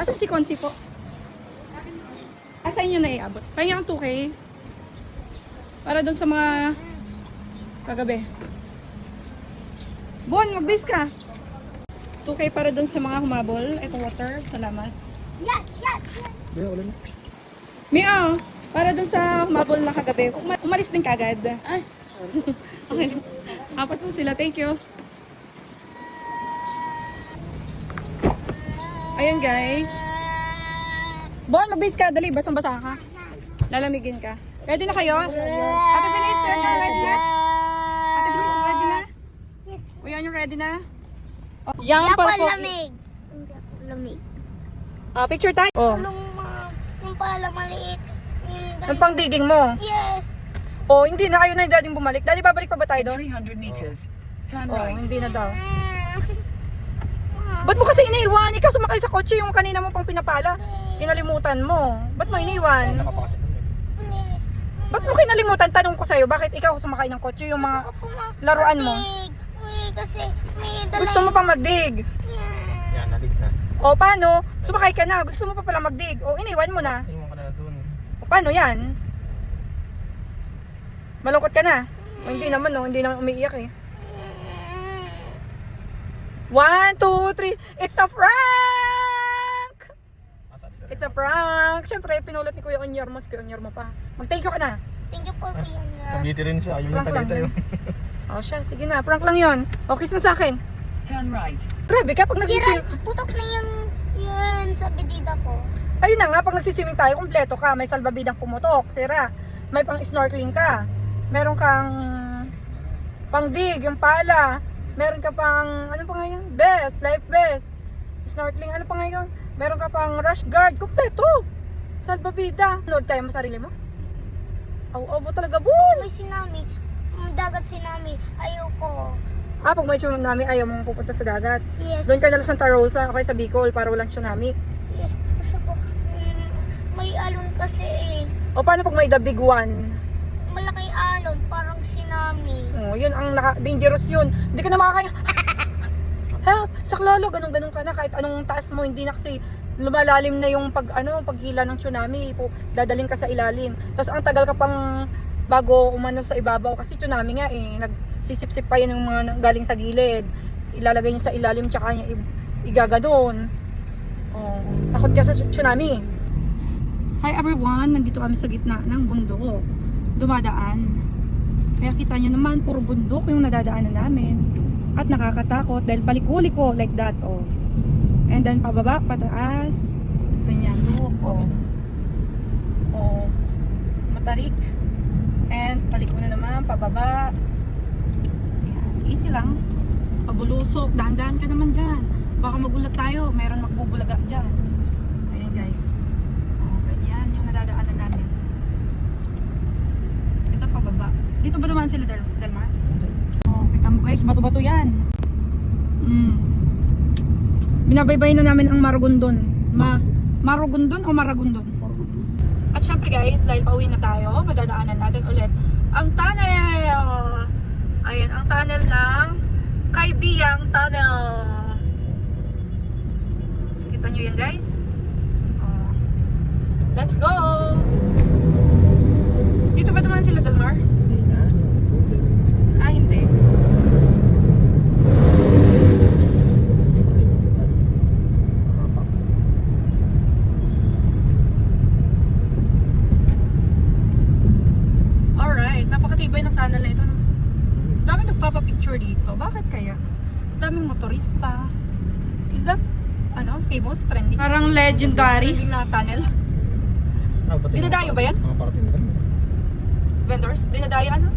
Asan si Consi po? Asa inyo na iabot? Pahinga ang 2K. Para doon sa mga kagabi. Bon, mag-base ka. 2K para doon sa mga humabol. Ito water. Salamat. Yes, yes, yes. Mia, para doon sa humabol na kagabi. Umalis din kagad. Ay. Okay. Apat po sila. Thank you. Ayan guys. Bon, mag-base ka. Dali, basang-basa ka. Lalamigin ka. Ready na kayo? Ate Bilis, ready na? Ate Bilis, ready na? Yes. Kuya, yung ready na? Oh, yan Hindi ako para po. lamig. Hindi ako lamig. Picture tayo. Oh. Yung pala maliit. Ang pangdiging mo. Yes. Oh, hindi na kayo na dading bumalik. Dali, babalik pa ba tayo doon? 300 meters. Turn Oh, right. hindi na daw. Ba't mo kasi iniiwan? Ikaw sumakay sa kotse yung kanina mo pang pinapala. Kinalimutan mo. Ba't mo iniwan? Ba't mo kinalimutan? Tanong ko sa'yo, bakit ikaw sumakay ng kotse yung mga laruan mo? Kasi may dala. Gusto mo pa magdig? Yan, nadig na. O paano? Sumakay ka na. Gusto mo pa pala magdig. O iniwan mo na. Iwan ka na dun. O paano yan? Malungkot ka na? O hindi naman no, hindi naman umiiyak eh. 1, 2, 3. It's a prank! It's a prank. Siyempre, pinulot ni Kuya Onyar mo. Si Kuya Onyar mo pa. Mag-thank you ka na. Thank you po, Kuya. Nabiti rin siya. Yung Prank lang. tagay tayo. O siya, sige na. Prank lang yon. O, kiss na sa akin. Turn right. Grabe ka, pag Sira, nagsiswimming. putok na yung yun sa bedida ko. Ayun na nga, pag nagsiswimming tayo, kumpleto ka. May salbabidang pumutok, sira. May pang snorkeling ka. Meron kang pangdig, yung pala. Meron ka pang, ano pa ngayon? Best, life vest. Snorkeling, ano pa ngayon? Meron ka pang rash guard, kumpleto. Salbabida. Nood tayo mo sarili mo? Aw, mo talaga, Bon. May tsunami. Dagat tsunami. Ayoko. Pag may tsunami, ayaw mong pupunta sa dagat. Yes. Doon ka na lang Santa Rosa, okay sa Bicol, para walang tsunami. Yes. Gusto ko. May alon kasi eh. O paano pag may the big one? Malaki alon. Parang tsunami. Oh, yun ang dangerous yun. Hindi ka na makakaya. Help! Saklolo, ganun-ganun ka na. Kahit anong taas mo, hindi na kasi lumalalim na yung paghila ng tsunami. Dadaling ka sa ilalim. Tapos ang tagal ka pang bago umano sa ibabaw. Kasi tsunami nga eh. Nagsisip-sip pa yan yung mga galing sa gilid. Ilalagay niya sa ilalim tsaka niya igaganon. Oh, takot ka sa tsunami. Hi everyone! Nandito kami sa gitna ng bundok. Dumadaan. Kaya kita nyo naman, puro bundok yung nadadaanan namin. At nakakatakot dahil paliko-liko like that, oh. And then pababa, pataas. Ganyan, look, oh. Oh. Matarik. And paliko na naman, pababa. Ayan, easy lang. Pabulusok, daan-daan ka naman dyan. Baka magulat tayo, meron magbubulaga dyan. Ayan guys. Oh, ganyan yung nadadaanan namin. Ito pababa. Dito ba naman sila, Delmar? Oh, kita mo guys, bato-bato yan. Binabaybay na namin ang Maragondon. Maragondon o Maragondon? At syempre guys, dahil pauwi na tayo, madadaanan natin ulit ang tunnel. Ayan, ang tunnel ng Kaibiyang Tunnel. Kita nyo yan guys? Oh. Let's go! Dito ba naman sila, Delmar? Ah, hindi. Alright, napakatibay ng tunnel na ito. Dami nagpapapicture dito. Bakit kaya? Daming motorista. Is that, famous, trending? Parang legendary. Trending na tunnel. Dinadayo ba yan? Mga parating na. Vendors? Dinadayo ano?